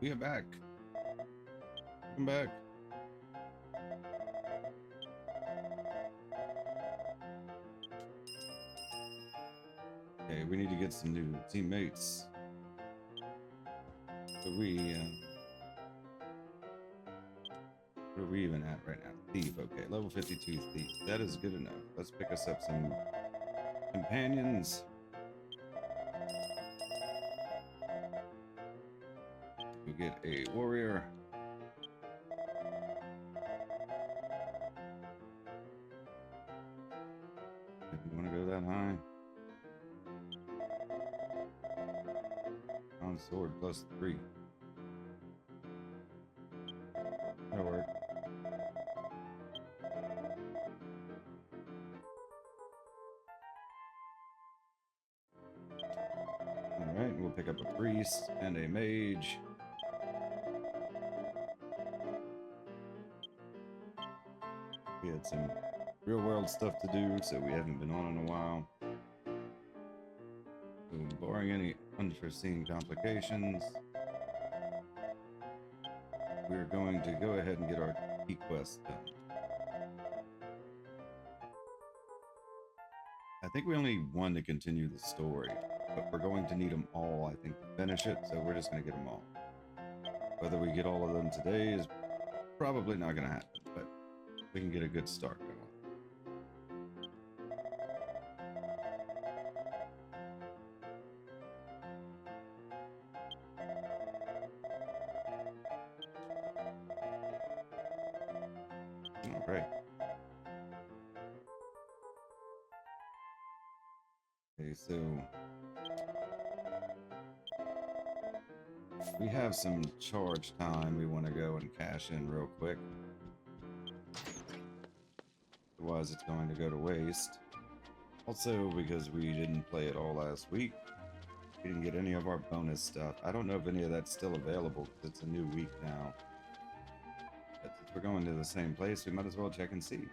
We are back. Welcome back. Okay, we need to get some new teammates. So where are we even at right now? Thief, okay, level 52 thief. That is good enough. Let's pick us up some companions. We get a warrior. Didn't want to go that high. On sword +3. That'll work. Alright, we'll pick up a priest and a mage. We had some real world stuff to do, so we haven't been on in a while. So, barring any unforeseen complications, we're going to go ahead and get our key quest done. I think we only need one to continue the story, but we're going to need them all, I think, to finish it, so we're just going to get them all. Whether we get all of them today is probably not going to happen, but we can get a good start going. All right. Okay, so we have some charge time we want to go and cash in real quick. Otherwise, it's going to go to waste. Also, because we didn't play it all last week, we didn't get any of our bonus stuff. I don't know if any of that's still available because it's a new week now. But if we're going to the same place, we might as well check and see.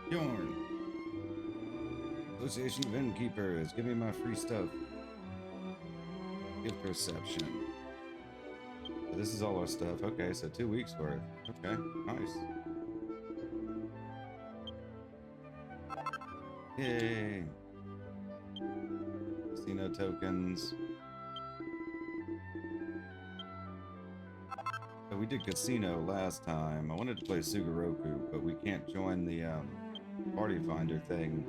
Bjorn. Association of Innkeepers. Give me my free stuff. Gift reception. So this is all our stuff. Okay, so 2 weeks worth. Okay, nice. Yay. Casino tokens. So we did casino last time. I wanted to play Sugoroku, but we can't join the party finder thing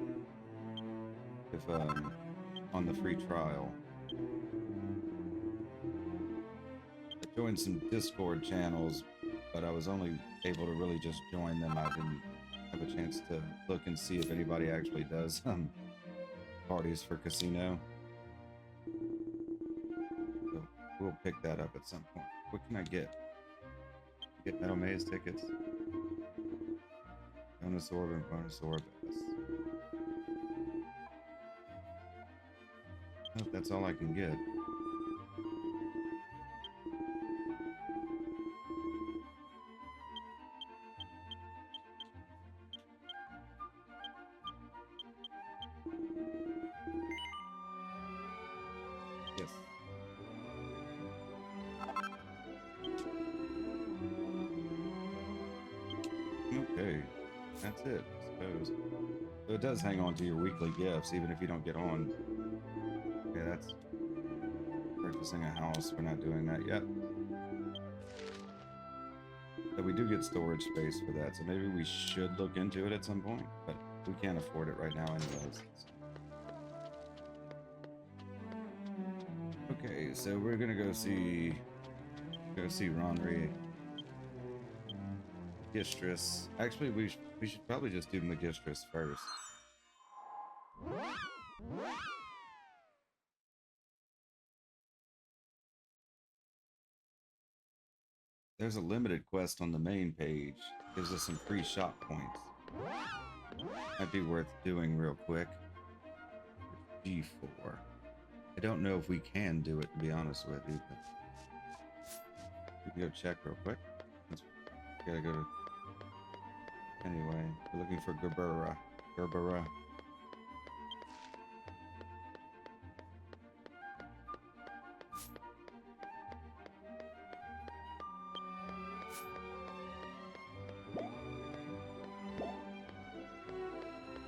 if on the free trial. I joined some Discord channels, but I was only able to really just join them. I didn't have a chance to look and see if anybody actually does parties for casino. So we'll pick that up at some point. What can I get? Get Metal Maze tickets. Bonus orb and bonus orb. Nope, that's all I can get. Yes. Okay, that's it, I suppose. So it does hang on to your weekly gifts, even if you don't get on. Okay, that's purchasing a house. We're not doing that yet. But we do get storage space for that, so maybe we should look into it at some point, but we can't afford it right now anyways. Okay, so we're gonna go see Ronri. Megistris. Actually, we should probably just do Megistris first. There's a limited quest on the main page. Gives us some free shop points. Might be worth doing real quick. G4. I don't know if we can do it, to be honest with you. But we We can go check real quick. Gotta go to... Anyway, we're looking for Gerbera. Gerbera.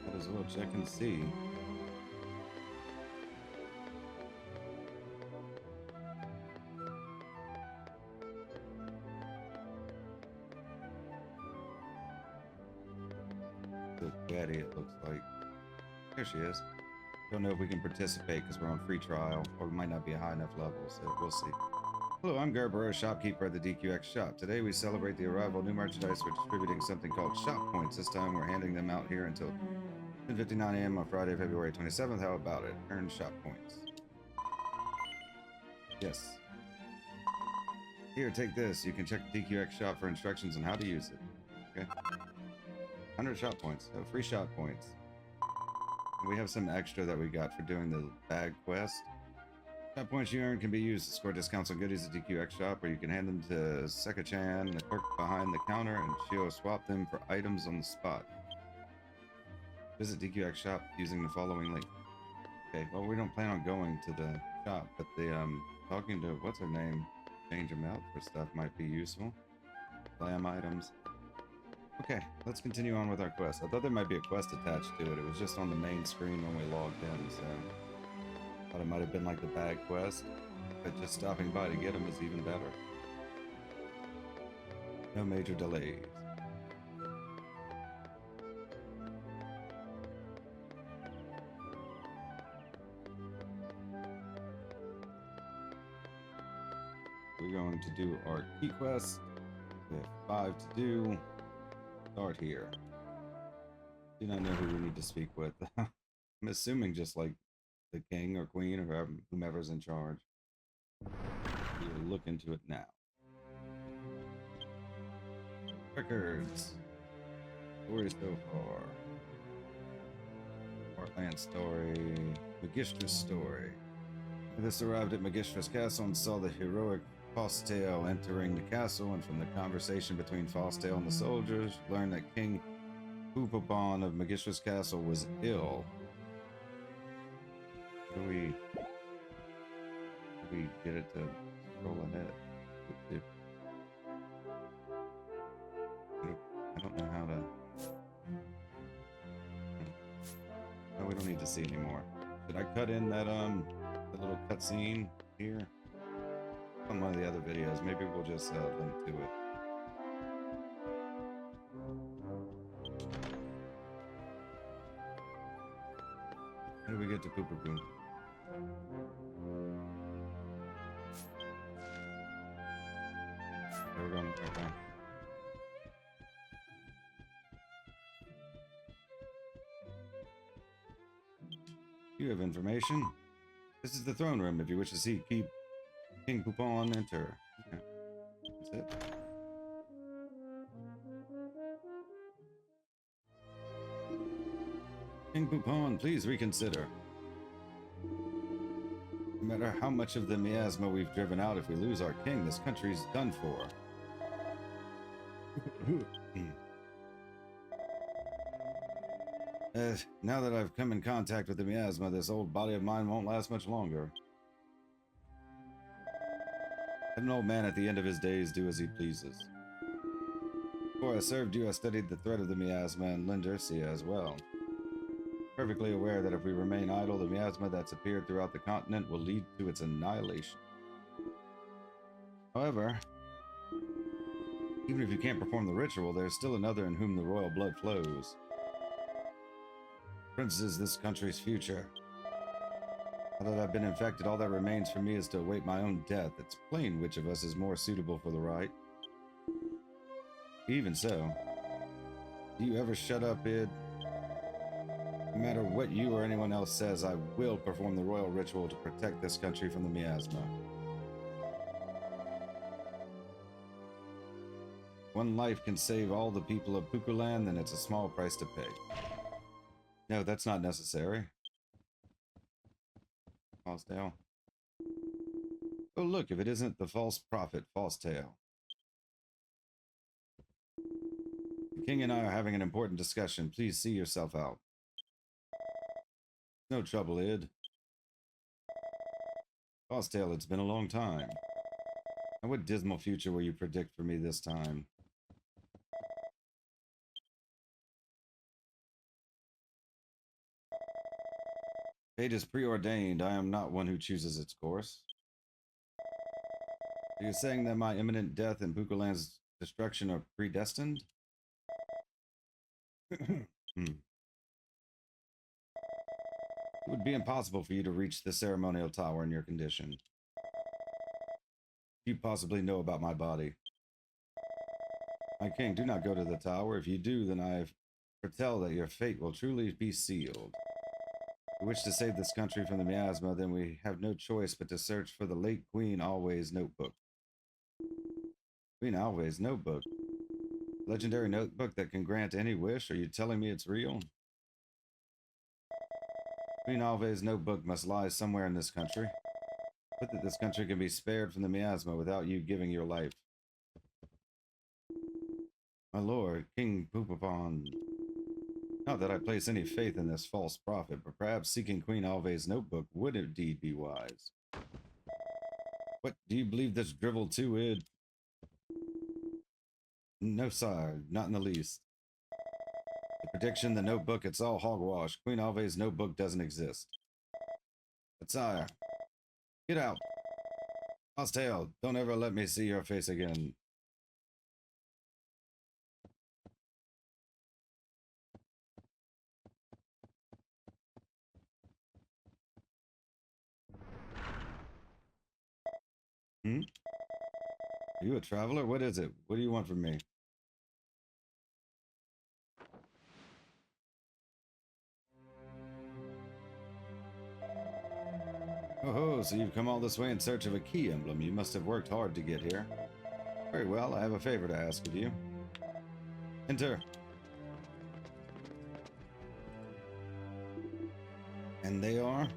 Might as well check and see. Caddy, it looks like. There she is. Don't know if we can participate because we're on free trial, or we might not be a high enough level, so we'll see. Hello, I'm Gerber, a shopkeeper at the DQX shop. Today we celebrate the arrival of new merchandise. We're distributing something called shop points. This time we're handing them out here until 10:59 a.m. on Friday, February 27th. How about it? Earn shop points. Yes. Here, take this. You can check the DQX shop for instructions on how to use it. Okay. 100 shop points. Oh, free shop points. And we have some extra that we got for doing the bag quest. Shop points you earn can be used to score discounts on goodies at DQX shop, or you can hand them to Seka-chan, the clerk behind the counter, and she'll swap them for items on the spot. Visit DQX shop using the following link. Okay, well, we don't plan on going to the shop, but the talking to what's her name, change them out for stuff might be useful. Glam items. Okay, let's continue on with our quest. I thought there might be a quest attached to it. It was just on the main screen when we logged in, so thought it might have been like the bag quest, but just stopping by to get them is even better. No major delays. We're going to do our key quest. We have 5 to do. Start here. Do not know who we need to speak with. I'm assuming just like the king or queen or whomever's in charge. We'll look into it now. Records. Story so far. Heartland story. Megistris story. This arrived at Megistris Castle and saw the heroic Faustale entering the castle, and from the conversation between Faustale and the soldiers, learned that King Poopabon of Megistris Castle was ill. Do we get it to scroll ahead? I don't know how to... No, we don't need to see anymore. Did I cut in that the little cutscene here? On one of the other videos, maybe we'll just link to it. How do we get to Poopaboo? Okay, we're going right now. You have information. This is the throne room. If you wish to see King Poupon, enter. Okay. That's it. King Poupon, please reconsider. No matter how much of the miasma we've driven out, if we lose our king, this country's done for. Now that I've come in contact with the miasma, this old body of mine won't last much longer. Let an old man at the end of his days do as he pleases. Before I served you, I studied the threat of the miasma and Lindersia as well. Perfectly aware that if we remain idle, the miasma that's appeared throughout the continent will lead to its annihilation. However, even if you can't perform the ritual, there's still another in whom the royal blood flows. Prince is this country's future. Now that I've been infected, all that remains for me is to await my own death. It's plain which of us is more suitable for the rite. Even so, do you ever shut up, Id? No matter what you or anyone else says, I will perform the royal ritual to protect this country from the miasma. One life can save all the people of Pukuland, then it's a small price to pay. No, that's not necessary. False tale. Oh, look, if it isn't the false prophet, False Tale. The king and I are having an important discussion. Please see yourself out. No trouble, Id. Bosstail, it's been a long time. And what dismal future will you predict for me this time? Fate is preordained. I am not one who chooses its course. Are you saying that my imminent death and Bukoland's destruction are predestined? It would be impossible for you to reach the ceremonial tower in your condition. You possibly know about my body. My king, do not go to the tower. If you do, then I foretell that your fate will truly be sealed. If we wish to save this country from the miasma, then we have no choice but to search for the late Queen Always notebook. Queen Always notebook? Legendary notebook that can grant any wish? Are you telling me it's real? Queen Always notebook must lie somewhere in this country. But that this country can be spared from the miasma without you giving your life. My lord, King Poopapon. Not that I place any faith in this false prophet, but perhaps seeking Queen Alve's notebook would indeed be wise. What, do you believe this drivel too, Id? No, sire, not in the least. The prediction, the notebook, it's all hogwash. Queen Alve's notebook doesn't exist. But sire, get out. Bosstail, don't ever let me see your face again. Hmm? Are you a traveler? What is it? What do you want from me? Oh, so you've come all this way in search of a key emblem. You must have worked hard to get here. Very well, I have a favor to ask of you. Enter. And they are?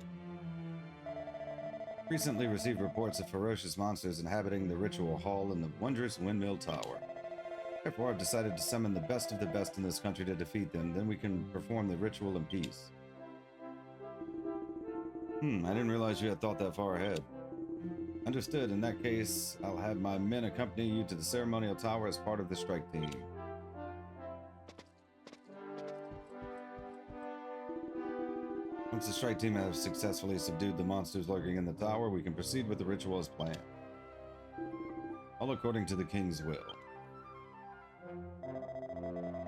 Recently received reports of ferocious monsters inhabiting the ritual hall in the wondrous windmill tower. Therefore, I've decided to summon the best of the best in this country to defeat them. Then we can perform the ritual in peace. I didn't realize you had thought that far ahead. Understood. In that case, I'll have my men accompany you to the ceremonial tower as part of the strike team. Once the strike team has successfully subdued the monsters lurking in the tower, we can proceed with the ritual as planned. All according to the king's will.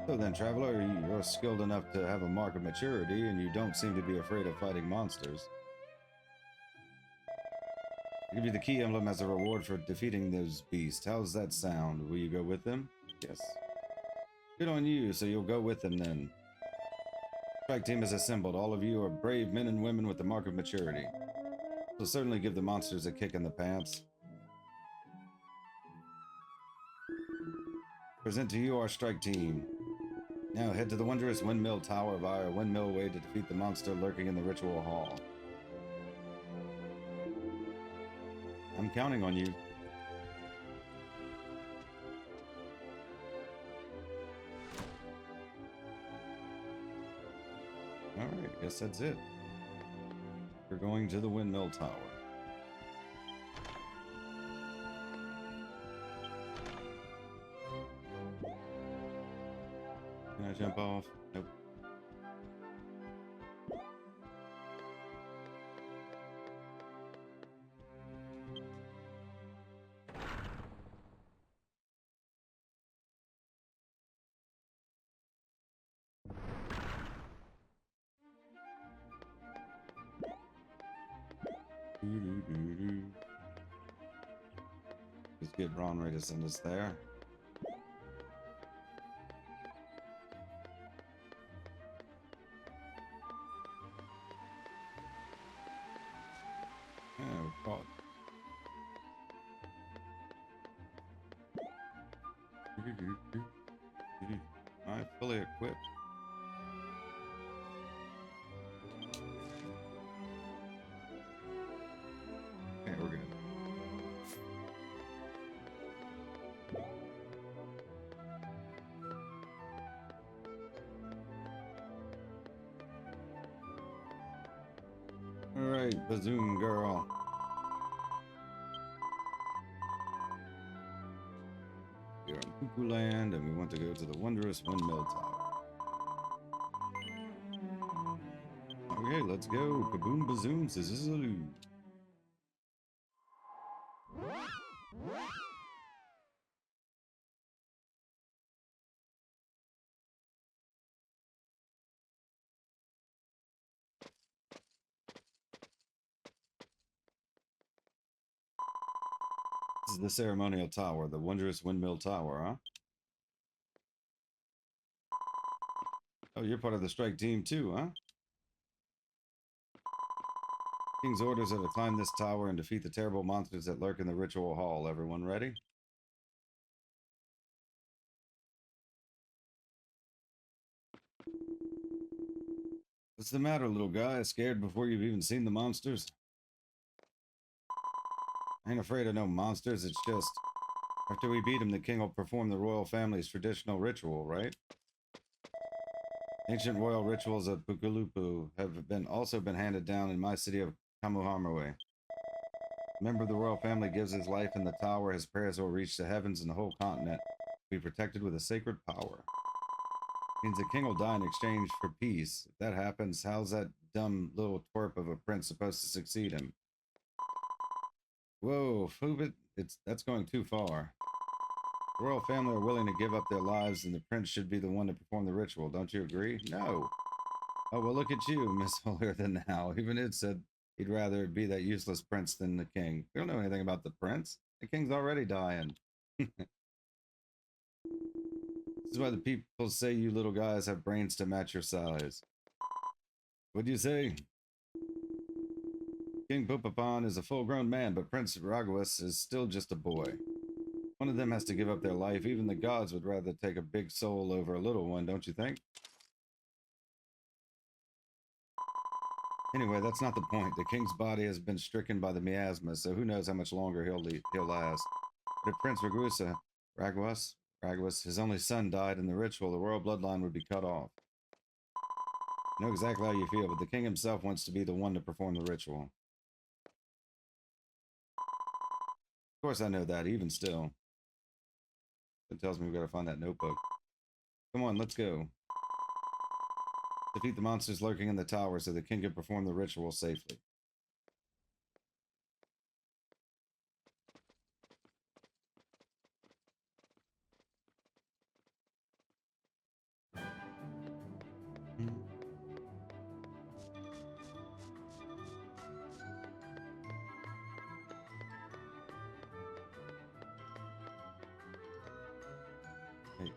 So then, traveler, you're skilled enough to have a mark of maturity, and you don't seem to be afraid of fighting monsters. I'll give you the key emblem as a reward for defeating those beasts. How's that sound? Will you go with them? Yes. Good on you, so you'll go with them then. Strike team is assembled. All of you are brave men and women with the mark of maturity. So certainly give the monsters a kick in the pants. Present to you our strike team. Now head to the wondrous windmill tower via Windmill Way to defeat the monster lurking in the ritual hall. I'm counting on you. Alright, guess that's it. We're going to the windmill tower. Can I jump off? Nope. Just get Ron ready to send us there. Yeah, we're caught. Alright, fully equipped. Okay, we're good. right, Bazoom girl. We're in Cuckoo Land, and we want to go to the wondrous windmill tower. Okay, let's go. Kaboom bazoom, sizzaloo. This is the ceremonial tower, the wondrous windmill tower, huh? Oh, you're part of the strike team too, huh? King's orders are to climb this tower and defeat the terrible monsters that lurk in the ritual hall. Everyone ready? What's the matter, little guy? Scared before you've even seen the monsters? I ain't afraid of no monsters, it's just... After we beat him, the king will perform the royal family's traditional ritual, right? Ancient royal rituals of Pukulupu have also been handed down in my city of Kamuhamarwe. A member of the royal family gives his life in the tower, his prayers will reach the heavens and the whole continent will be protected with a sacred power. It means the king will die in exchange for peace. If that happens, how's that dumb little twerp of a prince supposed to succeed him? Whoa, Fubit, that's going too far. The royal family are willing to give up their lives, and the prince should be the one to perform the ritual. Don't you agree? No. Oh, well, look at you, Miss Holier Than Now. Even it said he'd rather be that useless prince than the king. We don't know anything about the prince. The king's already dying. This is why the people say you little guys have brains to match your size. What do you say? King Pupapan is a full-grown man, but Prince Raguas is still just a boy. One of them has to give up their life. Even the gods would rather take a big soul over a little one, don't you think? Anyway, that's not the point. The king's body has been stricken by the miasma, so who knows how much longer he'll last. But if Prince Raguas, his only son, died in the ritual, the royal bloodline would be cut off. I know exactly how you feel, but the king himself wants to be the one to perform the ritual. Of course I know that, even still. It tells me we've got to find that notebook. Come on, let's go. Defeat the monsters lurking in the tower so the king can perform the ritual safely. Hey.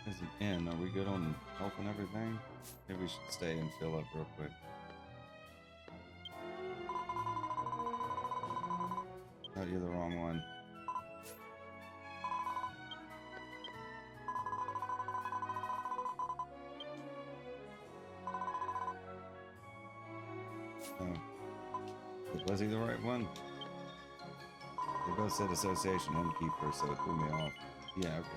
As an inn, are we good on health and everything? Maybe we should stay and fill up real quick. Oh, you're the wrong one. Oh. Was he the right one? They both said association innkeeper, so it threw me off. Yeah, okay.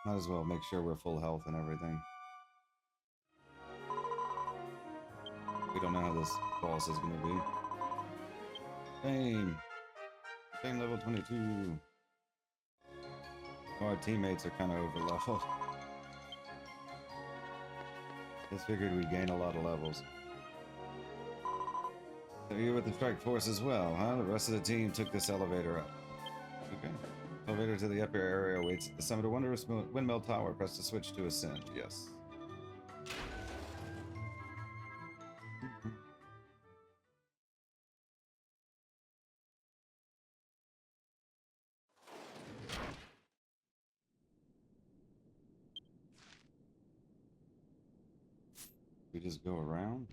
Might as well make sure we're full health and everything. We don't know how this boss is going to be. Fame! Fame level 22. Our teammates are kind of over leveled. Just figured we'd gain a lot of levels. So you're with the strike force as well, huh? The rest of the team took this elevator up. Okay. Elevator to the upper area awaits at the summit of Wondrous Windmill Tower. Press the switch to ascend. Yes. We just go around?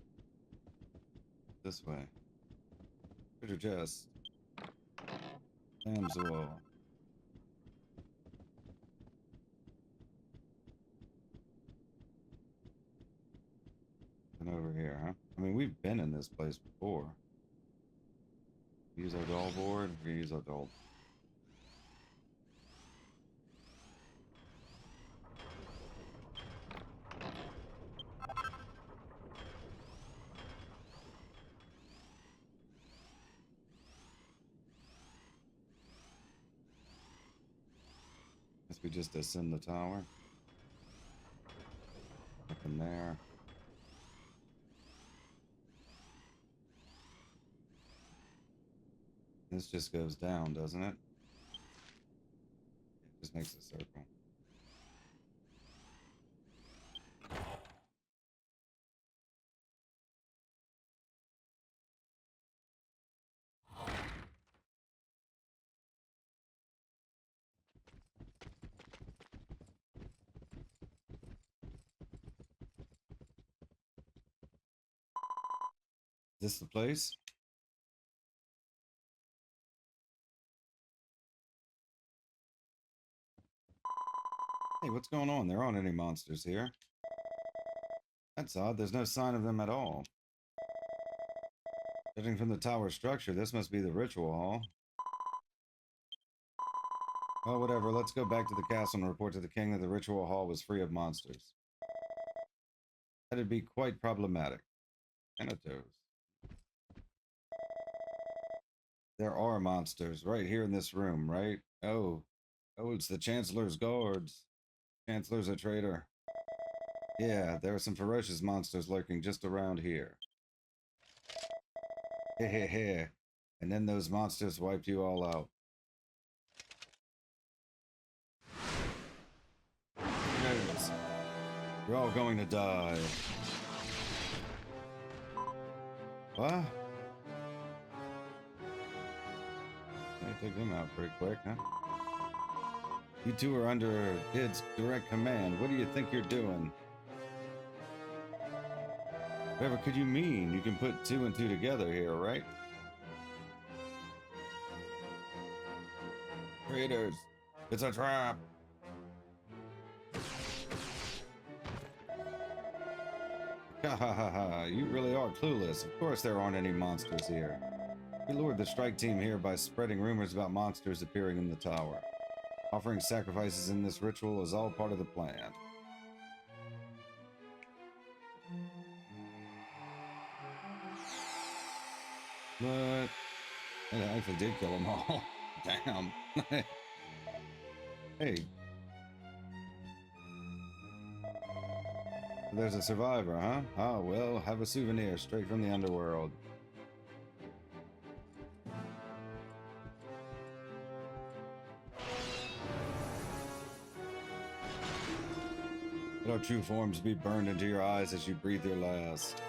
This way. Treasure chest. Damsel. And over here, huh? I mean, we've been in this place before. Use our doll board. We use our doll. Guess we just ascend the tower. Up in there. This just goes down, doesn't it? It just makes a circle. Is this the place? Hey, what's going on? There aren't any monsters here. That's odd. There's no sign of them at all. Judging from the tower structure, this must be the ritual hall. Well, whatever. Let's go back to the castle and report to the king that the ritual hall was free of monsters. That'd be quite problematic. Thanatos. There are monsters right here in this room, right? Oh, it's the Chancellor's guards. Chancellor's a traitor. Yeah, there are some ferocious monsters lurking just around here. Heh. And then those monsters wiped you all out. Nerds. You're all going to die. What? They took them out pretty quick, huh? You two are under Id's direct command. What do you think you're doing? Whatever could you mean? You can put 2 and 2 together here, right? Traitors! It's a trap! Ha ha ha ha, you really are clueless. Of course there aren't any monsters here. We lured the strike team here by spreading rumors about monsters appearing in the tower. Offering sacrifices in this ritual is all part of the plan. But I actually did kill them all. Damn. Hey. There's a survivor, huh? Oh, well, have a souvenir straight from the underworld. Let our true forms be burned into your eyes as you breathe your last.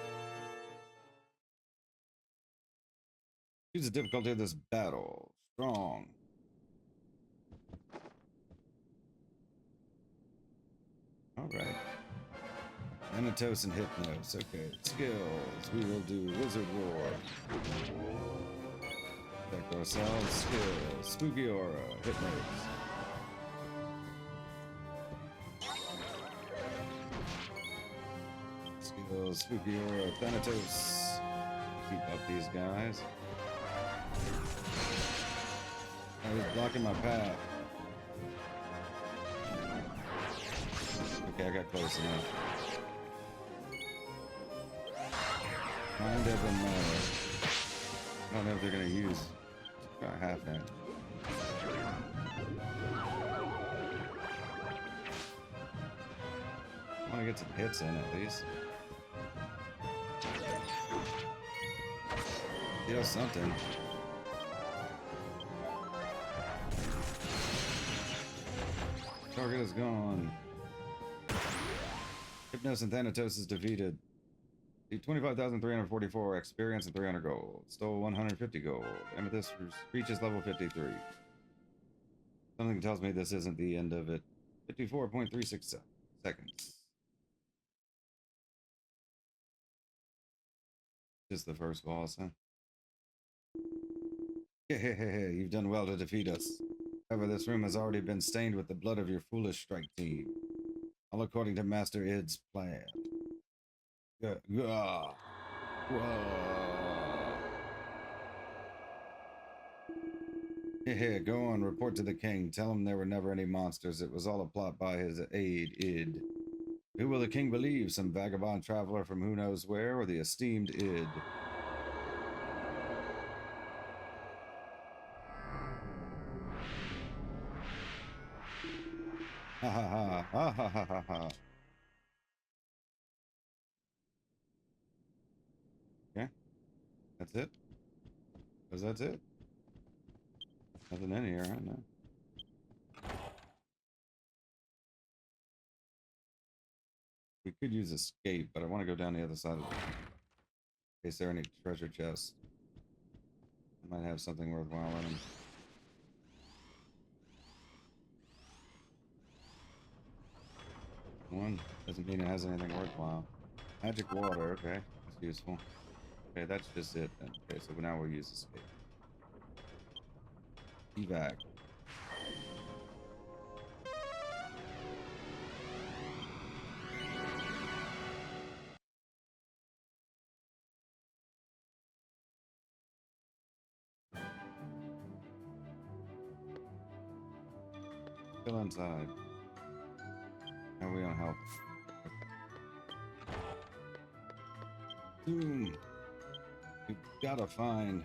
Choose the difficulty of this battle. Strong. Alright. Thanatos and Hypnos. Okay. Skills. We will do Wizard Roar. Protect ourselves. Skills. Spooky Aura. Hypnos. Skills. Spooky Aura. Thanatos. Keep up these guys. I was blocking my path. Okay, I got close enough. Mind of them, I don't know if they're gonna use half that. I want to get some hits in at least. Deal something. Target is gone. Hypnos and Thanatos is defeated. 25,344 experience and 300 gold. Stole 150 gold. Amethyst reaches level 53. Something tells me this isn't the end of it. 54.36 seconds. Just the first boss, huh? You've done well to defeat us. However, this room has already been stained with the blood of your foolish strike team. All according to Master Id's plan. Go on, report to the king. Tell him there were never any monsters. It was all a plot by his aide, Id. Who will the king believe? Some vagabond traveler from who knows where, or the esteemed Id? Ha ha ha ha ha ha ha ha. Okay, that's it. Cause that's it. Nothing in here, right now. We could use escape, but I want to go down the other side of it. In case there are any treasure chests. I might have something worthwhile in them. One doesn't mean it has anything worthwhile. Magic water, okay, that's useful. Okay, that's just it then. Okay, so now we'll use escape. Evac. Still inside. Are we on health? Doom. You've gotta find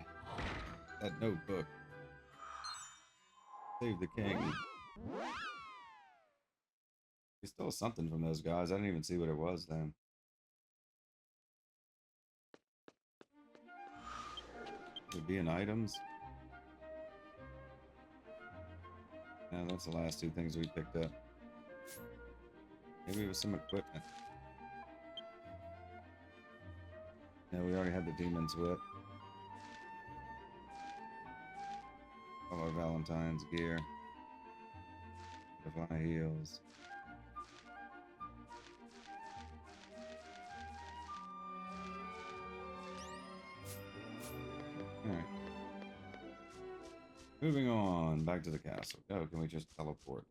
that notebook. Save the king. We stole something from those guys. I didn't even see what it was then. Would be in items. Yeah, that's the last two things we picked up. Maybe it was some equipment. Yeah, we already had the demon's whip. All our Valentine's gear. Butterfly heels. Alright. Moving on, back to the castle. Oh, can we just teleport?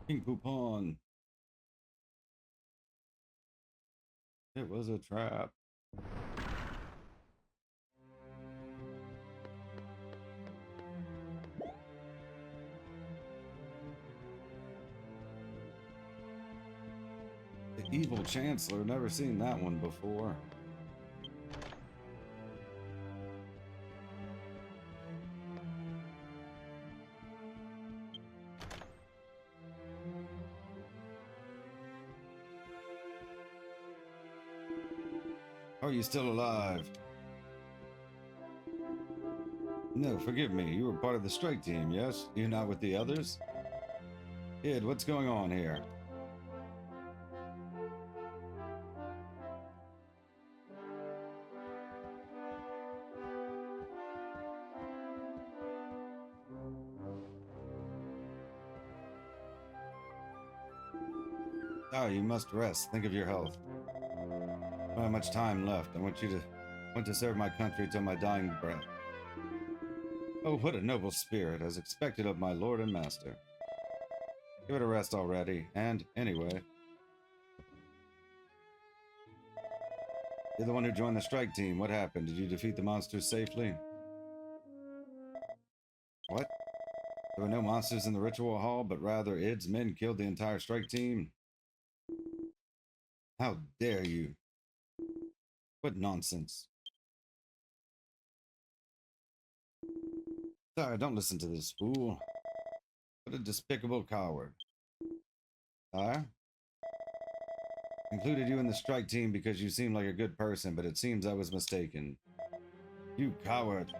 King Poupon. It was a trap. The evil chancellor, never seen that one before. Are you still alive? No, forgive me. You were part of the strike team, yes? You're not with the others? Id, what's going on here? Oh, you must rest. Think of your health. I don't have much time left. I want to serve my country till my dying breath. Oh, what a noble spirit, as expected of my lord and master. Give it a rest already, and anyway. You're the one who joined the strike team. What happened? Did you defeat the monsters safely? What? There were no monsters in the ritual hall, but rather Id's men killed the entire strike team? How dare you? What nonsense. Sorry, don't listen to this fool. What a despicable coward. Sire? Included you in the strike team because you seem like a good person, but it seems I was mistaken. You coward.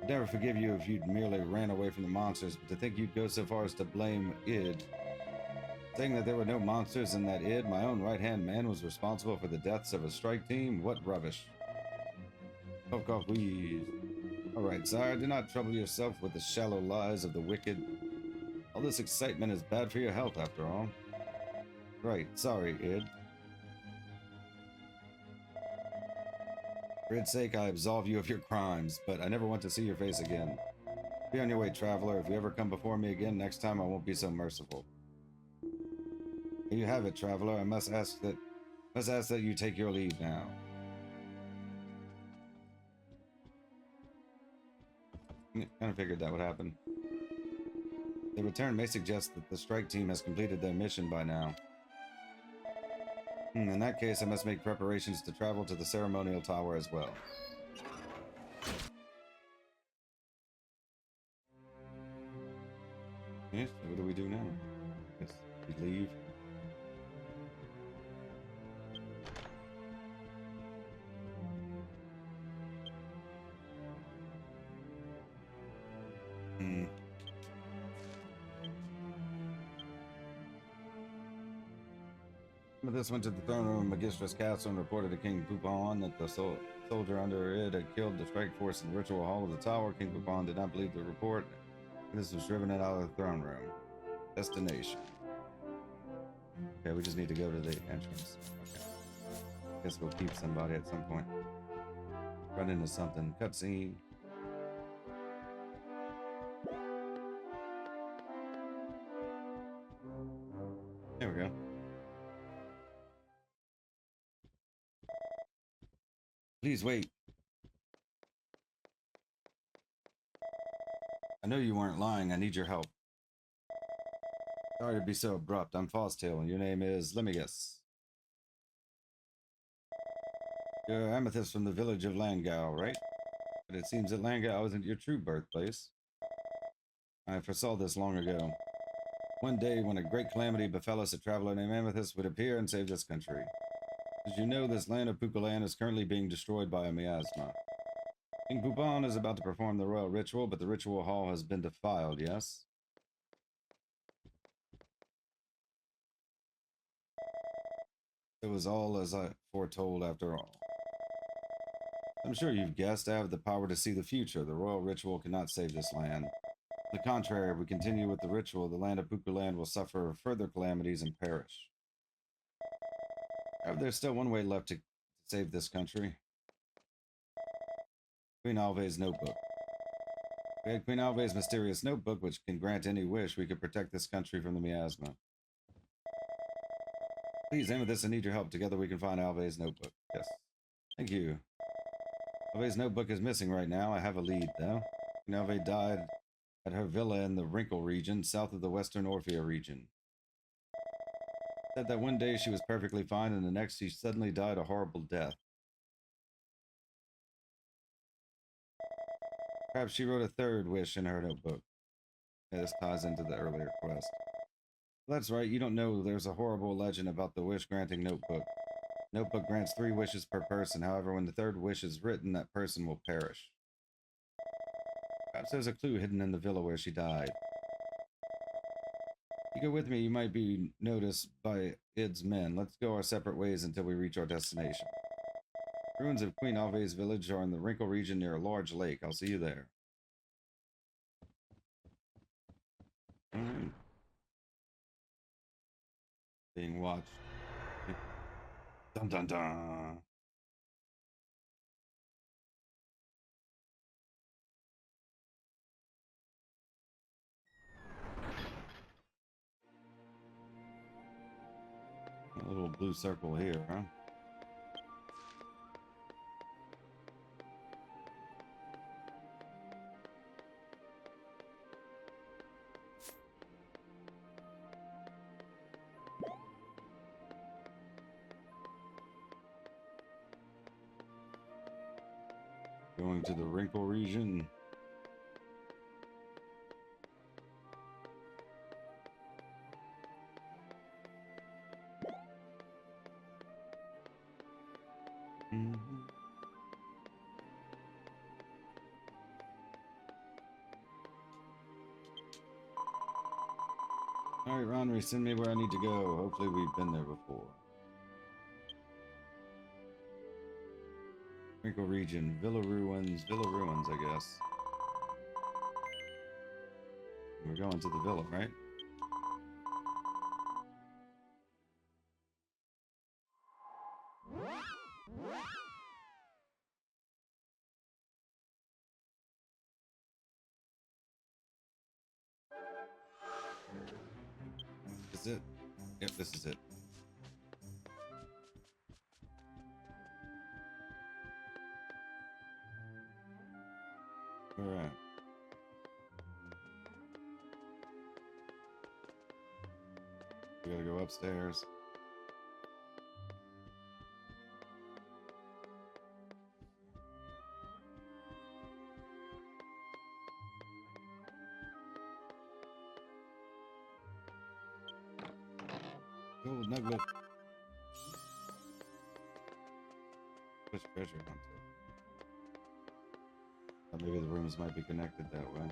I'd never forgive you if you'd merely ran away from the monsters, but to think you'd go so far as to blame Id. Saying that there were no monsters and that Id, my own right-hand man, was responsible for the deaths of a strike team? What rubbish. Cough, cough, wheeze. Alright, sire, do not trouble yourself with the shallow lies of the wicked. All this excitement is bad for your health, after all. Right, sorry, Id. For Id's sake, I absolve you of your crimes, but I never want to see your face again. Be on your way, traveler. If you ever come before me again, next time I won't be so merciful. There you have it, traveler. I must ask that you take your leave now. Kind of figured that would happen. The return may suggest that the strike team has completed their mission by now. In that case, I must make preparations to travel to the ceremonial tower as well. Yes, so what do we do now? Guess we leave. This went to the throne room of Megistris Castle and reported to King Poupon that the soldier under it had killed the strike force in the ritual hall of the tower. King Poupon did not believe the report, and this was driven it out of the throne room. Destination. Okay, we just need to go to the entrance. Okay. Guess we'll keep somebody at some point. Run into something. Cutscene. There we go. Please wait. I know you weren't lying. I need your help. Sorry to be so abrupt. I'm Fosstail, and your name is, let me guess. You're Amethyst from the village of Langau, right? But it seems that Langau isn't your true birthplace. I foresaw this long ago. One day, when a great calamity befell us, a traveler named Amethyst would appear and save this country. As you know, this land of Pukulan is currently being destroyed by a miasma. King Poupon is about to perform the royal ritual, but the ritual hall has been defiled, yes? It was all as I foretold after all. I'm sure you've guessed I have the power to see the future. The royal ritual cannot save this land. On the contrary, if we continue with the ritual, the land of Pukulan will suffer further calamities and perish. However, there's still one way left to save this country. Queen Alve's notebook. If we had Queen Alve's mysterious notebook, which can grant any wish, we could protect this country from the miasma. Please, Amethyst, I need your help. Together we can find Alve's notebook. Yes. Thank you. Alve's notebook is missing right now. I have a lead, though. Queen Alve died at her villa in the Wrinkle region, south of the Western Orphea region. Said that one day she was perfectly fine, and the next she suddenly died a horrible death. Perhaps she wrote a third wish in her notebook. Yeah, this ties into the earlier quest. That's right, you don't know there's a horrible legend about the wish-granting notebook. Notebook grants 3 wishes per person. However, when the third wish is written, that person will perish. Perhaps there's a clue hidden in the villa where she died. If you go with me, you might be noticed by Id's men. Let's go our separate ways until we reach our destination. Ruins of Queen Alve's village are in the Wrinkle region near a large lake. I'll see you there. Being watched. Dun dun dun. A little blue circle here, huh? Going to the Wrinkle region. Alright, Ronry, send me where I need to go. Hopefully we've been there before. Wrinkle region, Villa Ruins, I guess. We're going to the villa, right? Is it? Yep, this is it. Alright. I gotta go upstairs. Oh, nugget. Push pressure onto it. Maybe the rooms might be connected that way.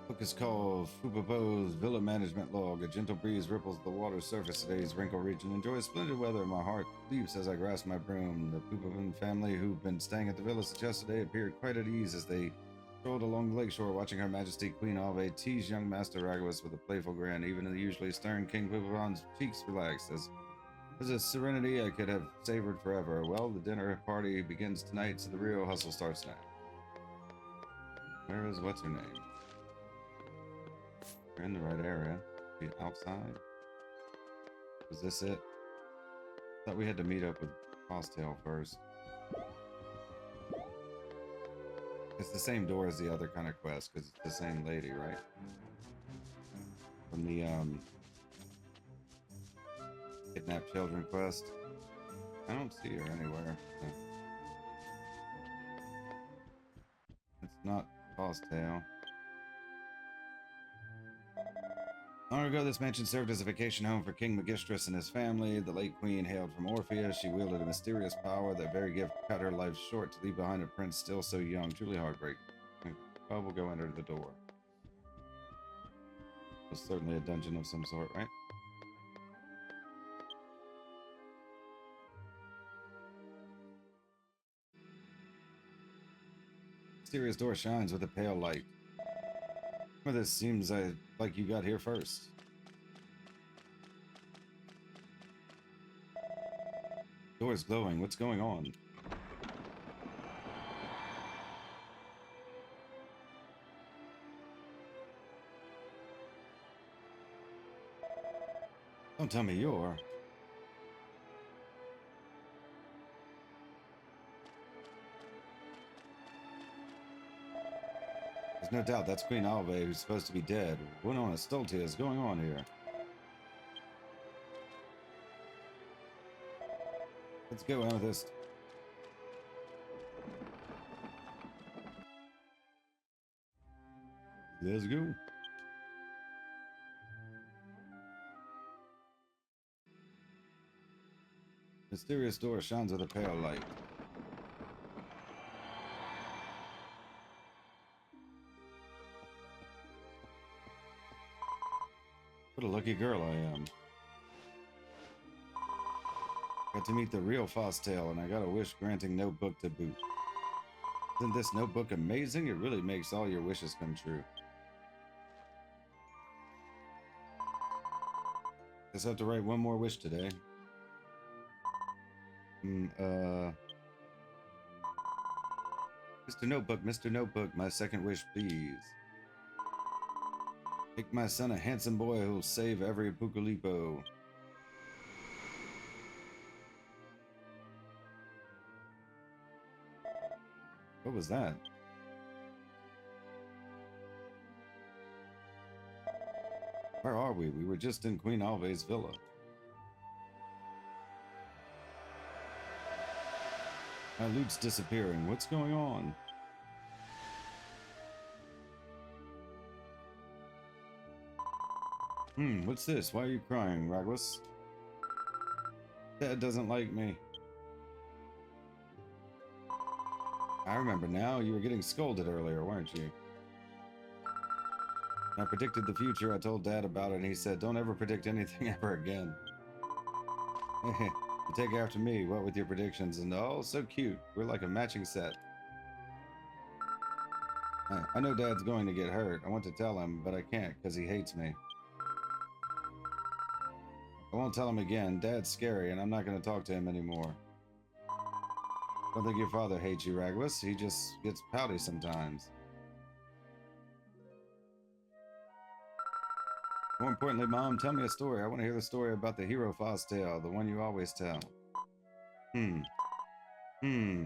Book is called Fupapo's Villa Management Log. A gentle breeze ripples the water's surface. Today's wrinkle region enjoys splendid weather. My heart leaps as I grasp my broom. The Pupapon family, who've been staying at the villa since yesterday, appeared quite at ease as they strolled along the lakeshore, watching Her Majesty Queen Alve tease young Master Raguas with a playful grin. Even the usually stern King Pupapon's cheeks relaxed as a serenity I could have savored forever. Well, the dinner party begins tonight, so the real hustle starts now. Where is what's her name? We're in the right area. Be outside. Was this it? Thought we had to meet up with Costail first. It's the same door as the other kind of quest, because it's the same lady, right? From the Kidnap Children quest. I don't see her anywhere. So. It's not Costail. Long ago, this mansion served as a vacation home for King Megistris and his family. The late queen hailed from Orpheus. She wielded a mysterious power. That very gift cut her life short to leave behind a prince still so young. Truly heartbreaking. Well, we'll go under the door. It's certainly a dungeon of some sort, right? Mysterious door shines with a pale light. Well, this seems like you got here first. Door's glowing. What's going on? Don't tell me you're... There's no doubt that's Queen Alve, who's supposed to be dead. What on a Stoltia is going on here? Let's go, Amethyst. Let's go. Mysterious door shines with a pale light. What a lucky girl I am. Got to meet the real Fostail, and I got a wish-granting notebook to boot. Isn't this notebook amazing? It really makes all your wishes come true. Guess I have to write one more wish today. Mr. Notebook, my second wish, please. Make my son a handsome boy who'll save every Pukulipo. What was that? Where are we? We were just in Queen Alve's villa. My loot's disappearing. What's going on? What's this? Why are you crying, Raguas? Dad doesn't like me. I remember now. You were getting scolded earlier, weren't you? I predicted the future. I told Dad about it, and he said, don't ever predict anything ever again. You take after me, what with your predictions, and oh, so cute. We're like a matching set. I know Dad's going to get hurt. I want to tell him, but I can't because he hates me. I won't tell him again. Dad's scary, and I'm not going to talk to him anymore. I don't think your father hates you, Raguas. He just gets pouty sometimes. More importantly, Mom, tell me a story. I want to hear the story about the hero Fostail, the one you always tell. Hmm.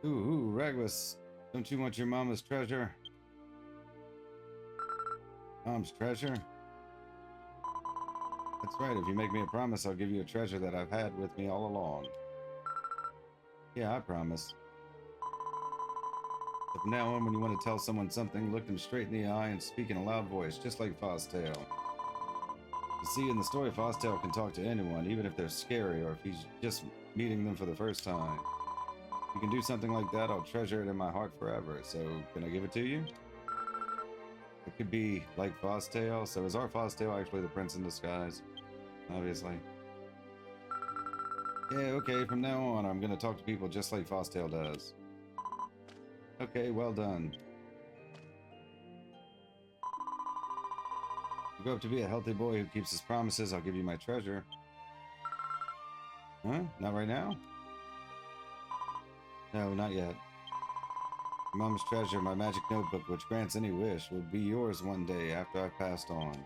Ooh, Regulus. Don't you want your mama's treasure? Mom's treasure? That's right. If you make me a promise, I'll give you a treasure that I've had with me all along. Yeah, I promise. So from now on, when you want to tell someone something, look them straight in the eye and speak in a loud voice, just like Fosstale. You see, in the story, Fosstale can talk to anyone, even if they're scary or if he's just meeting them for the first time. If you can do something like that, I'll treasure it in my heart forever. So, can I give it to you? It could be like Fosstale. So is our Fosstale actually the prince in disguise? Obviously. Yeah, okay, from now on, I'm gonna talk to people just like Fosstale does. Okay, well done. You grow up to be a healthy boy who keeps his promises, I'll give you my treasure. Huh? Not right now? No, not yet. Mom's treasure, my magic notebook, which grants any wish, will be yours one day after I've passed on.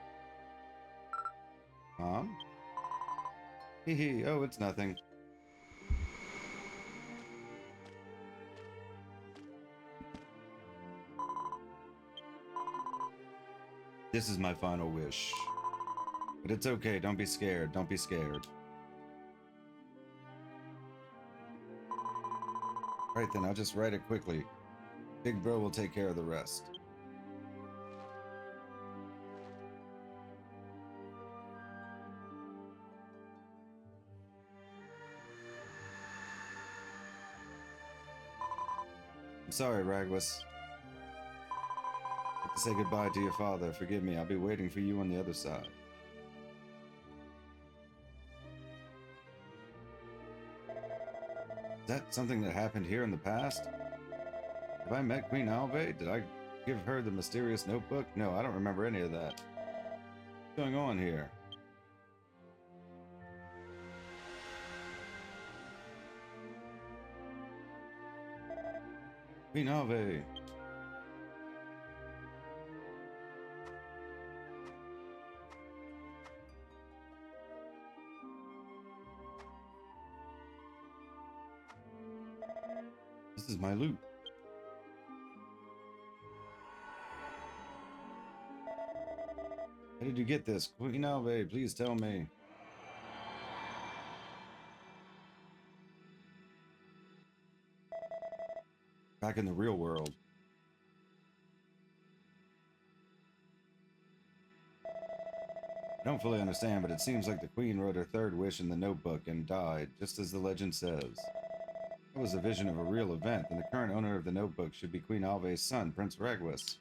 Mom? Hee hee, oh, it's nothing. This is my final wish. But it's okay, don't be scared, don't be scared. Right then, I'll just write it quickly. Big Bro will take care of the rest. I'm sorry, Ragwas. I have to say goodbye to your father. Forgive me, I'll be waiting for you on the other side. Is that something that happened here in the past? Have I met Queen Alve? Did I give her the mysterious notebook? No, I don't remember any of that. What's going on here? Queen Alve. This is my loot. How did you get this? Queen Alve, please tell me. Back in the real world. I don't fully understand, but it seems like the Queen wrote her third wish in the notebook and died, just as the legend says. That was a vision of a real event, and the current owner of the notebook should be Queen Alve's son, Prince Ragwas.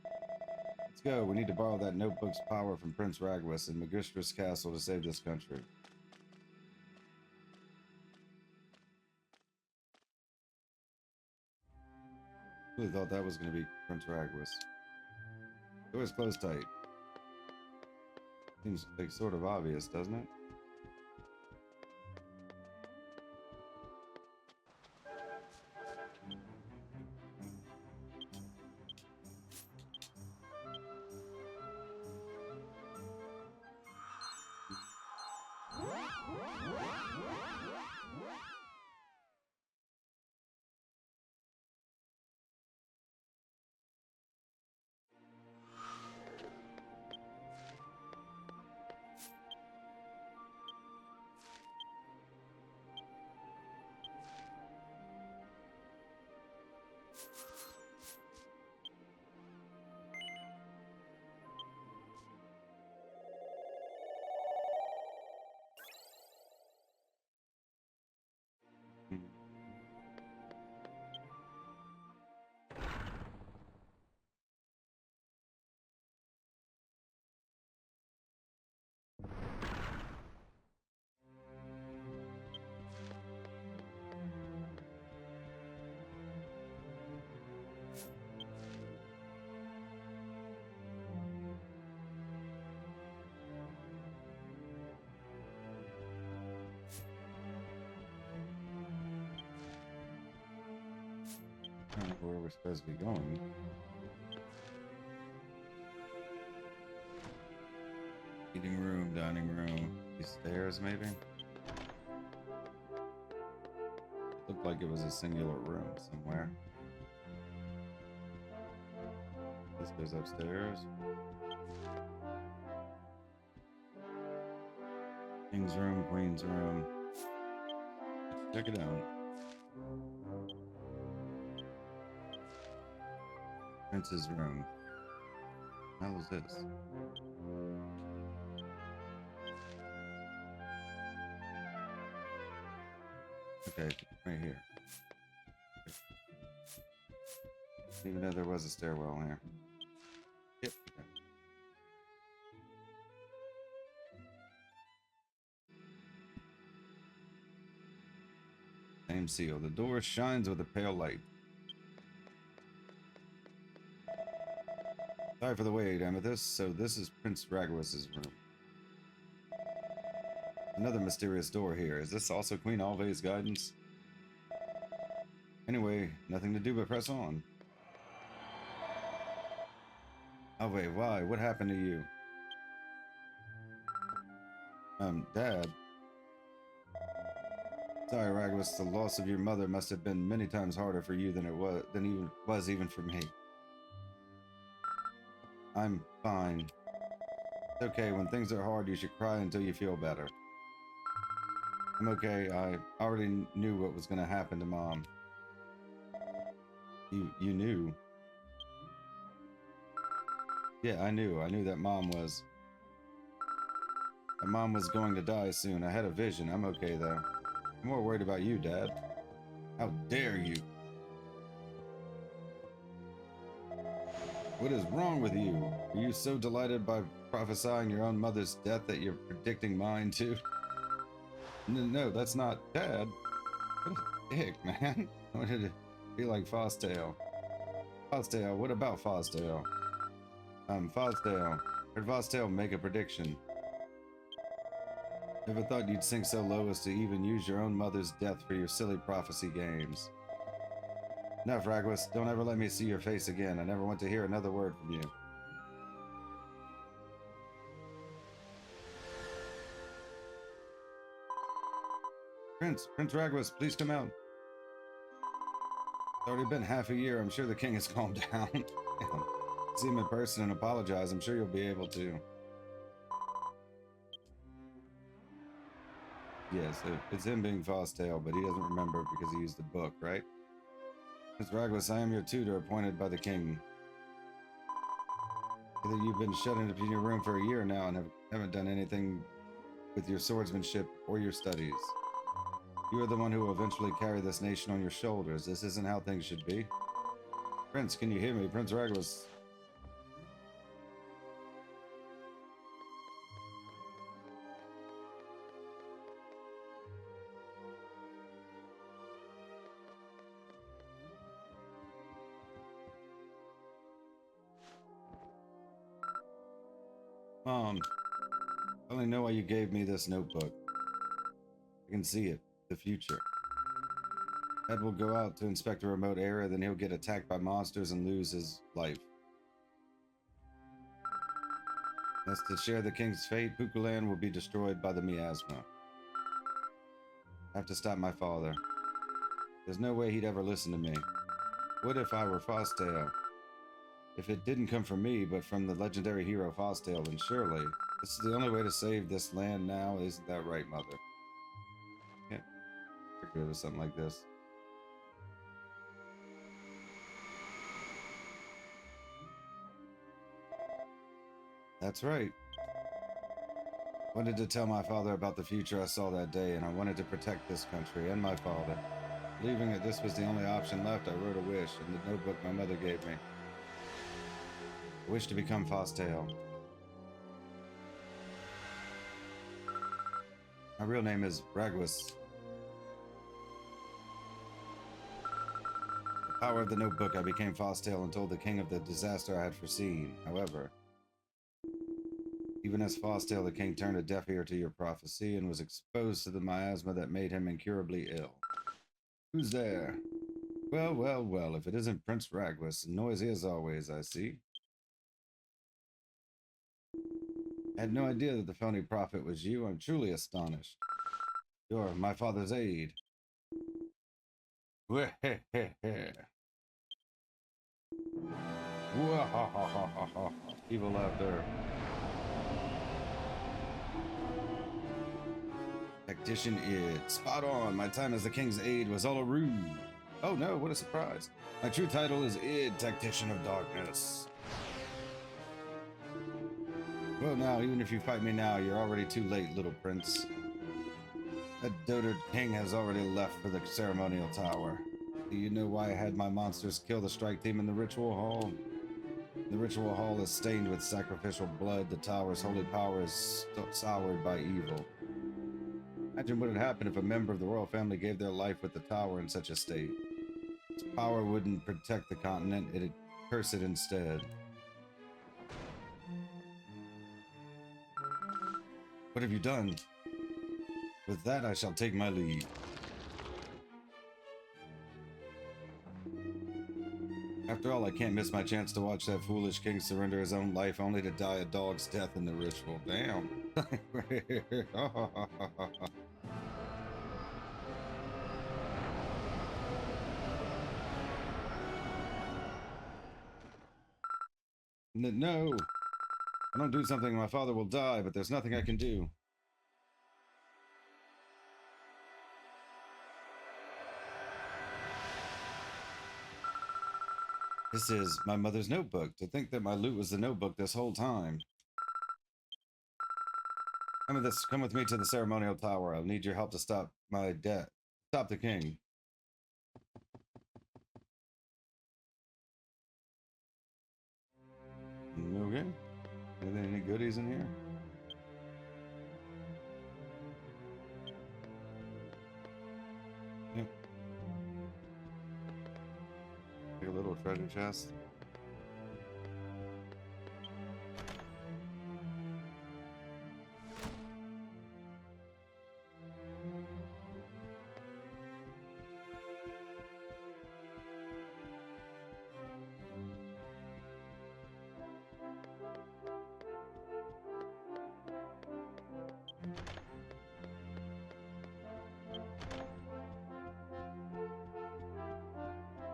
Let's go. We need to borrow that notebook's power from Prince Ragwas in Megistris Castle to save this country. I really thought that was going to be Prince Ragwas. Doors closed tight. Seems like sort of obvious, doesn't it? I don't know where we're supposed to be going. Eating room, dining room. These stairs, maybe? looked like it was a singular room somewhere. This goes upstairs. King's room, queen's room. Check it out. Prince's room. How is this? Okay, right here. Even though there was a stairwell here. Yep. Okay. Same seal. The door shines with a pale light. Sorry for the wait, Amethyst. So this is Prince Raguis's room. Another mysterious door here. Is this also Queen Alve's guidance? Anyway, nothing to do but press on. Alve, why? What happened to you? Dad. Sorry, Raguis. The loss of your mother must have been many times harder for you than it was even for me. I'm fine. It's okay. When things are hard, you should cry until you feel better. I'm okay. I already knew what was going to happen to Mom. You knew? Yeah, I knew. I knew that Mom was going to die soon. I had a vision. I'm okay, though. I'm more worried about you, Dad. How dare you? What is wrong with you? Are you so delighted by prophesying your own mother's death that you're predicting mine too? No, that's not Dad. What a dick, man. I wanted to be like Fosdale. Fosdale, what about Fosdale? Fosdale. Heard Fosdale make a prediction. Never thought you'd sink so low as to even use your own mother's death for your silly prophecy games. Enough, Raguis. Don't ever let me see your face again. I never want to hear another word from you. Prince Raguis, please come out. It's already been half a year. I'm sure the king has calmed down. See him in person and apologize. I'm sure you'll be able to. Yes, it's him being Fosdale, but he doesn't remember because he used the book, right? Prince Raguis, I am your tutor appointed by the king. Either you've been shut in your room for a year now and haven't done anything with your swordsmanship or your studies. You are the one who will eventually carry this nation on your shoulders. This isn't how things should be. Prince, can you hear me? Prince Raguis. Mom, I only know why you gave me this notebook. I can see it. The future. Ed will go out to inspect a remote area, then he'll get attacked by monsters and lose his life. Thus, to share the king's fate, Pukulan will be destroyed by the miasma. I have to stop my father. There's no way he'd ever listen to me. What if I were Fosdale? If it didn't come from me, but from the legendary hero Fosdale, then surely this is the only way to save this land now. Isn't that right, Mother? Can't agree with something like this. That's right. Wanted to tell my father about the future I saw that day, and I wanted to protect this country and my father. Believing that this was the only option left, I wrote a wish in the notebook my mother gave me. I wish to become Fosdale. My real name is Raguis. The power of the notebook, I became Fosdale and told the king of the disaster I had foreseen. However, even as Fosdale, the king turned a deaf ear to your prophecy and was exposed to the miasma that made him incurably ill. Who's there? Well, well, well, if it isn't Prince Raguis, noisy as always, I see. I had no idea that the phony prophet was you. I'm truly astonished. You're my father's aide. Evil laughter. Tactician id. Spot on. My time as the king's aide was all a ruse. Oh no, what a surprise. My true title is Id, Tactician of Darkness. Well now, even if you fight me now, you're already too late, little prince. That dotard king has already left for the ceremonial tower. Do you know why I had my monsters kill the strike team in the ritual hall? The ritual hall is stained with sacrificial blood. The tower's holy power is soured by evil. Imagine what would happen if a member of the royal family gave their life with the tower in such a state. Its power wouldn't protect the continent, it'd curse it instead. What have you done? With that, I shall take my leave. After all, I can't miss my chance to watch that foolish king surrender his own life only to die a dog's death in the ritual. Damn. No. I don't do something, my father will die, but there's nothing I can do. This is my mother's notebook. To think that my loot was the notebook this whole time. Come with me to the ceremonial tower. I'll need your help to stop my death. Stop the king. Okay. Any goodies in here? Yep. Take a little treasure chest.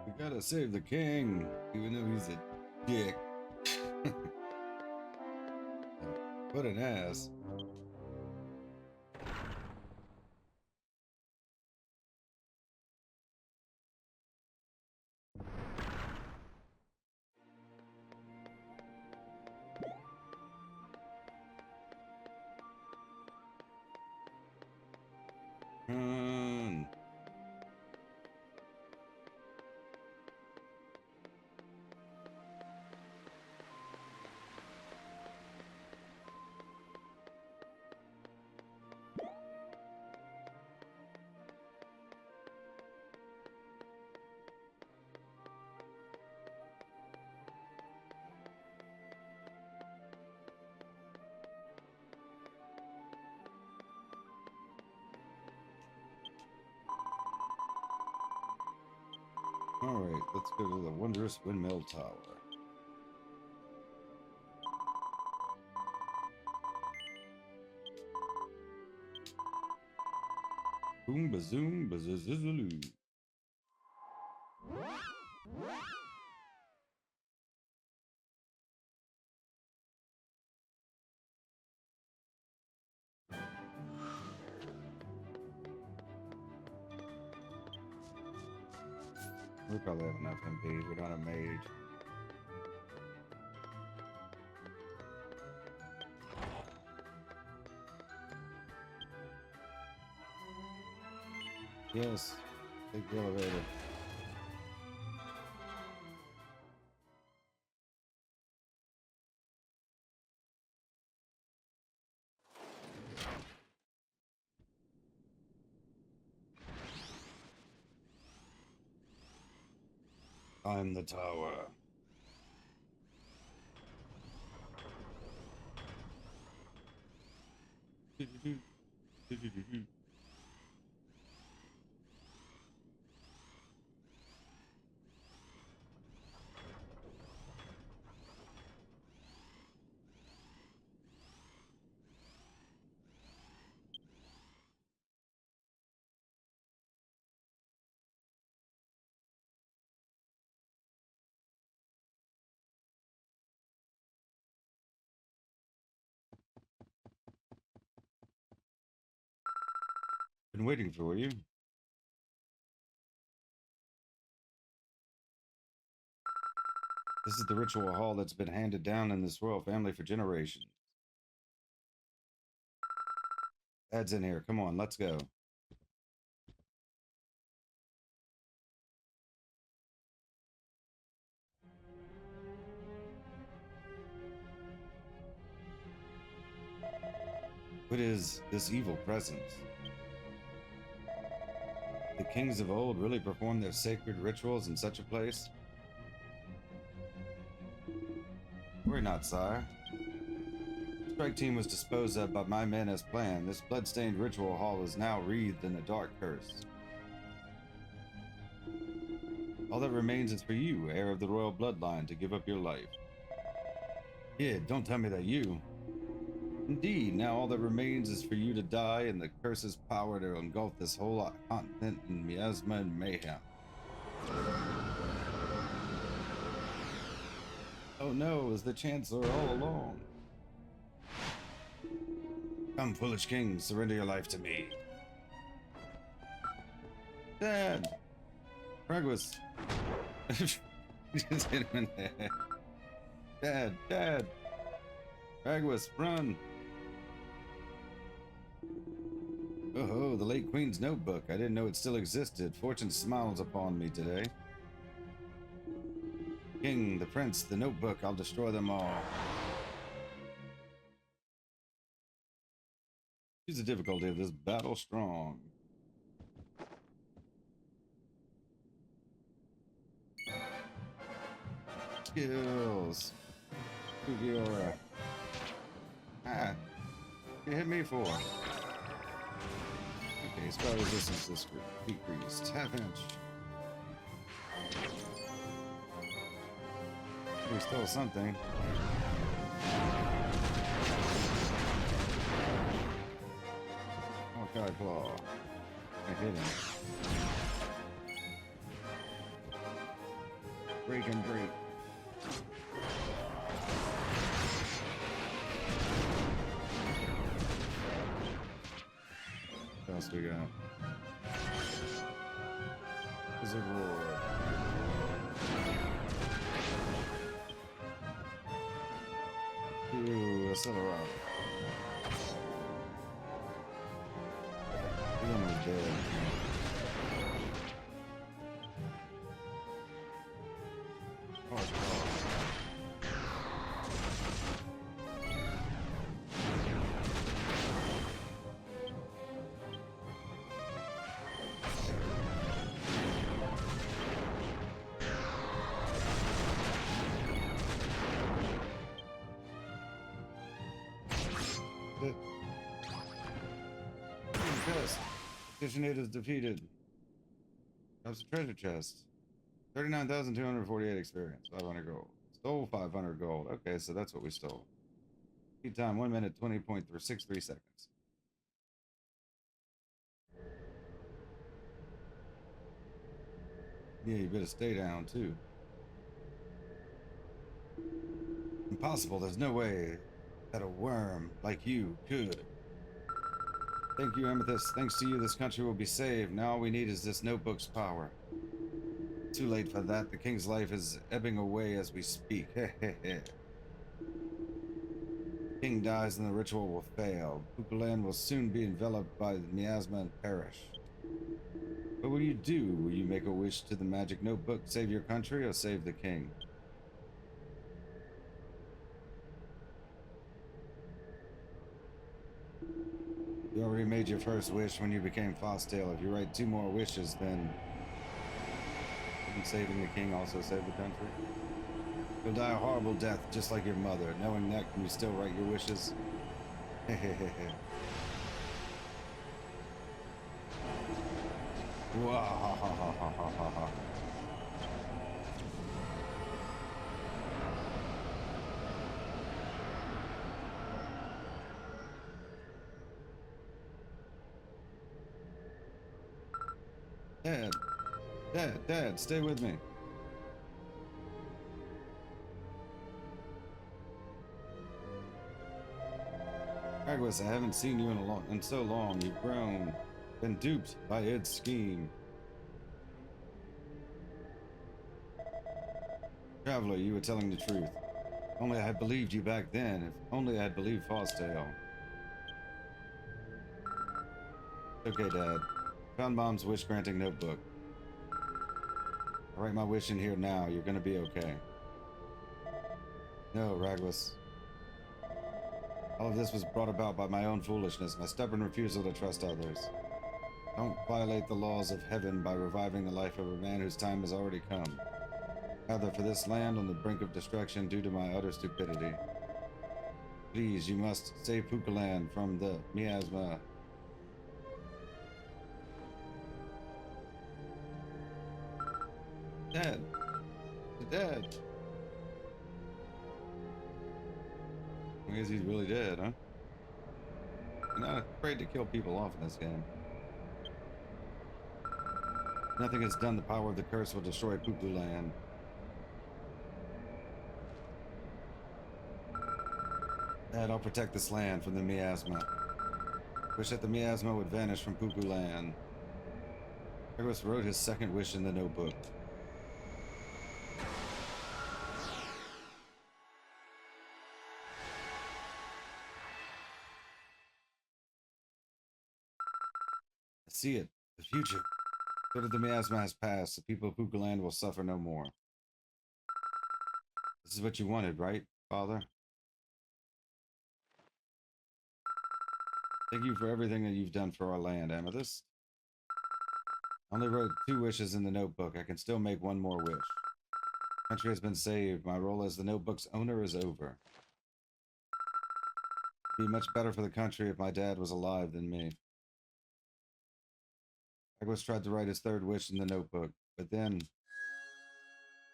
We gotta save the king, even though he's a dick. What an ass. Alright, let's go to the wondrous windmill tower. Boom bazoom bazazazaloo. We probably have enough MPs. We don't have mage. Yes, take the elevator. Climb the tower. Been waiting for you. This is the ritual hall that's been handed down in this royal family for generations. Ed's in here. Come on, let's go. What is this evil presence? The kings of old really performed their sacred rituals in such a place? Worry not, sire. The strike team was disposed of by my men as planned. This blood-stained ritual hall is now wreathed in a dark curse. All that remains is for you, heir of the royal bloodline, to give up your life. Kid, don't tell me that you... Indeed, now all that remains is for you to die and the curse's power to engulf this whole continent in miasma and mayhem. Oh no, it was the Chancellor all along. Come, foolish king, surrender your life to me. Dad! Progress! Just hit him in the head. Dad! Dad! Progress, run! Oh, the late Queen's notebook. I didn't know it still existed. Fortune smiles upon me today. King, the prince, the notebook, I'll destroy them all. Choose the difficulty of this battle strong. Skills. Spooky aura. Ah, you hit me for? Okay, spell resistance is decreased. Half inch. We stole something. Hawkeye claw. I hit him. Break and break. What else we got? Wizard Roar. Ooh, a Celeron. He's almost dead. Oh, it's chest. Kitchenaid is defeated. That's a treasure chest. 39,248 experience. 500 gold. Stole 500 gold. Okay, so that's what we stole. Speed time 1 minute 20.63 seconds. Yeah, you better stay down too. Impossible. There's no way that a worm like you could. Thank you, Amethyst. Thanks to you, this country will be saved. Now all we need is this notebook's power. Too late for that. The king's life is ebbing away as we speak. The king dies and the ritual will fail. Bukulan will soon be enveloped by the miasma and perish. What will you do? Will you make a wish to the magic notebook, save your country, or save the king? You already made your first wish when you became Fosdale. If you write 2 more wishes, then saving the king also save the country. You'll die a horrible death, just like your mother. Knowing that, can you still write your wishes? Wahahahahaha. Dad, stay with me. Douglas, I haven't seen you in so long. You've grown. been duped by its scheme. Traveler, you were telling the truth. If only I had believed you back then. If only I had believed Fosdale. Okay, Dad. Found Mom's wish-granting notebook. I'll write my wish in here now. You're gonna be okay. No, Ragwas. All of this was brought about by my own foolishness, my stubborn refusal to trust others. Don't violate the laws of heaven by reviving the life of a man whose time has already come. Rather, for this land on the brink of destruction due to my utter stupidity. Please, you must save Pukaland from the miasma. Dead. Dead. I guess he's really dead, huh? You're not afraid to kill people off in this game. Nothing is done, the power of the curse will destroy Pukuland. Dad, I'll protect this land from the miasma. Wish that the miasma would vanish from Pukuland. Ragwas wrote his second wish in the notebook. I see it. The future. So that the miasma has passed, the people of Pukuland will suffer no more. This is what you wanted, right, Father? Thank you for everything that you've done for our land, Amethyst. I only wrote 2 wishes in the notebook. I can still make 1 more wish. The country has been saved. My role as the notebook's owner is over. It'd be much better for the country if my dad was alive than me. Ragwas tried to write his 3rd wish in the notebook, but then...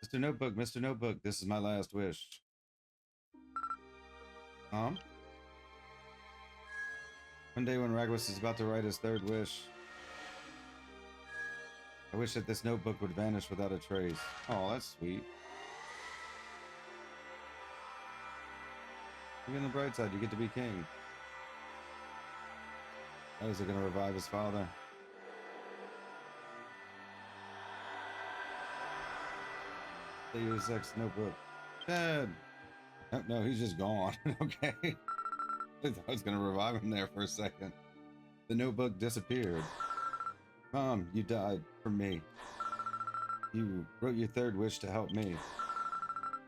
Mr. Notebook, this is my last wish. One day when Ragwas is about to write his 3rd wish, I wish that this notebook would vanish without a trace. Oh, that's sweet. Look on the bright side, you get to be king. How is it going to revive his father? Deus Ex notebook. Dad! Oh, no, he's just gone. Okay. I thought I was going to revive him there for a second. The notebook disappeared. Mom, you died for me. You wrote your 3rd wish to help me.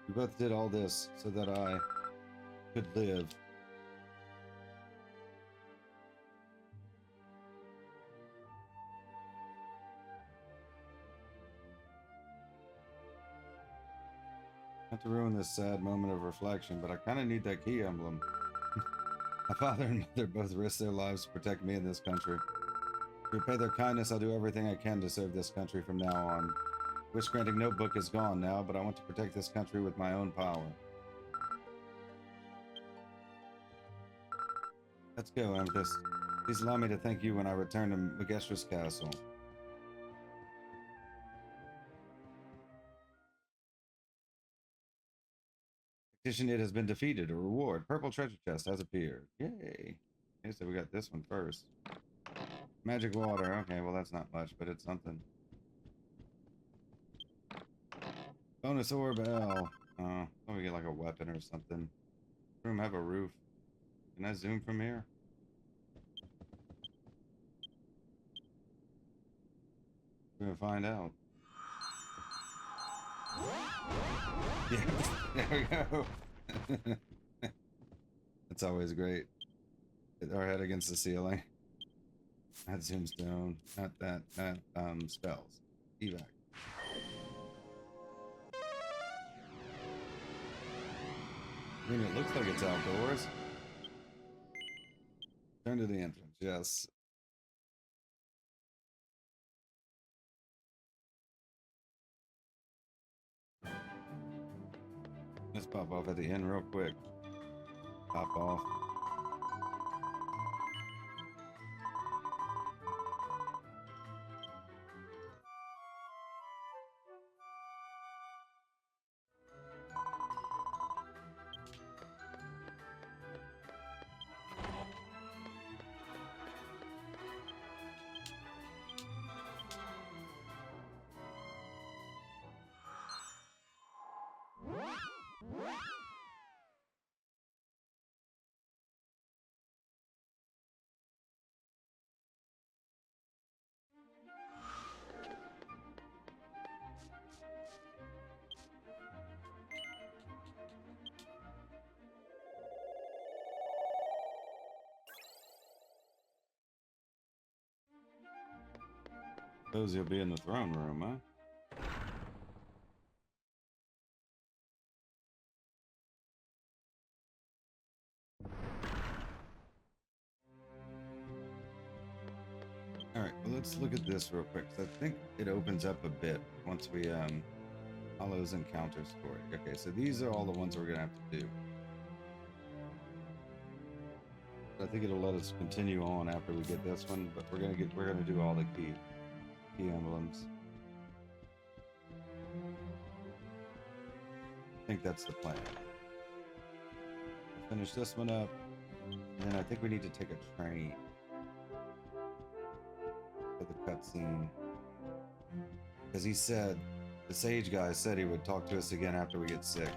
You both did all this so that I could live. Not to ruin this sad moment of reflection, but I kind of need that key emblem. My father and mother both risked their lives to protect me in this country. To repay their kindness, I'll do everything I can to serve this country from now on. Wish-granting notebook is gone now, but I want to protect this country with my own power. Let's go, Amethyst. Please allow me to thank you when I return to Megistris Castle. Petition, it has been defeated. A reward. Purple treasure chest has appeared. Yay. Okay, so we got this one first. Magic water. Okay, well that's not much, but it's something. Bonus orb L. Oh, we get like a weapon or something. Room have a roof. Can I zoom from here? We're gonna find out. Yeah, there we go. That's always great. Hit our head against the ceiling. That tombstone. Not that. That spells. Evac. I mean, it looks like it's outdoors. Turn to the entrance. Yes. Let's pop off at the end real quick. Pop off. Suppose you'll be in the throne room, huh? Alright, well, let's look at this real quick. I think it opens up a bit once we all those encounters story. Okay, so these are all the ones we're gonna have to do. I think it'll let us continue on after we get this one, but we're gonna do all the key emblems. I think that's the plan. Finish this one up, and then I think we need to take a train for the cutscene, because he said, the sage guy said he would talk to us again after we get 6.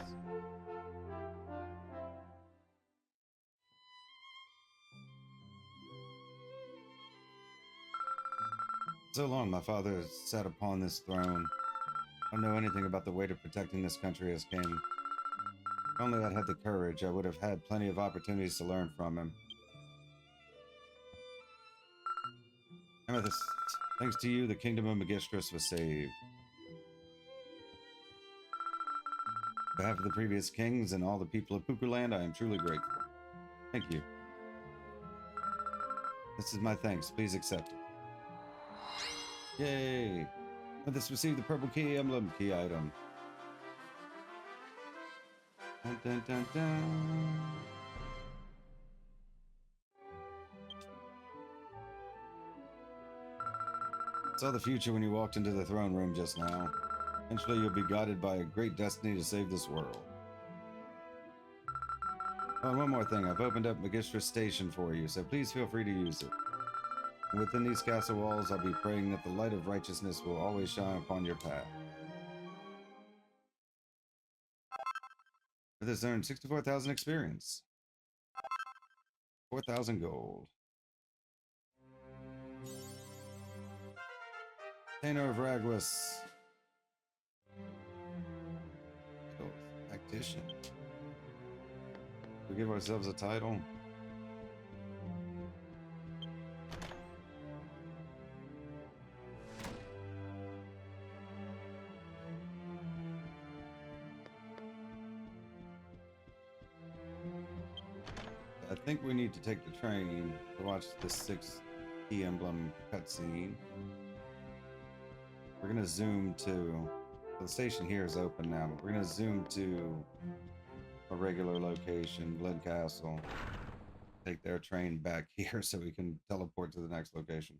So long my father has sat upon this throne. I don't know anything about the weight of protecting this country as king. If only I'd had the courage, I would have had plenty of opportunities to learn from him. Amethyst, thanks to you, the kingdom of Megistris was saved. On behalf of the previous kings and all the people of Pukuland, I am truly grateful. Thank you. This is my thanks. Please accept it. Yay! Amethyst received the purple key emblem key item. Dun, dun, dun, dun. Saw the future when you walked into the throne room just now. Eventually you'll be guided by a great destiny to save this world. Oh, and one more thing. I've opened up Megistris Station for you, so please feel free to use it. And within these castle walls, I'll be praying that the light of righteousness will always shine upon your path. With this earned 64,000 experience. 4,000 gold. Tainer of Raguas. Tactician. We give ourselves a title. I think we need to take the train to watch the 6 key emblem cutscene. We're gonna zoom to the station here is open now, but we're gonna zoom to a regular location, Glen Castle. Take their train back here so we can teleport to the next location.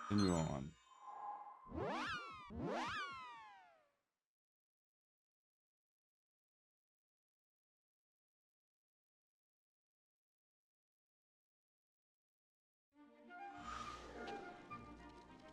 Continue on.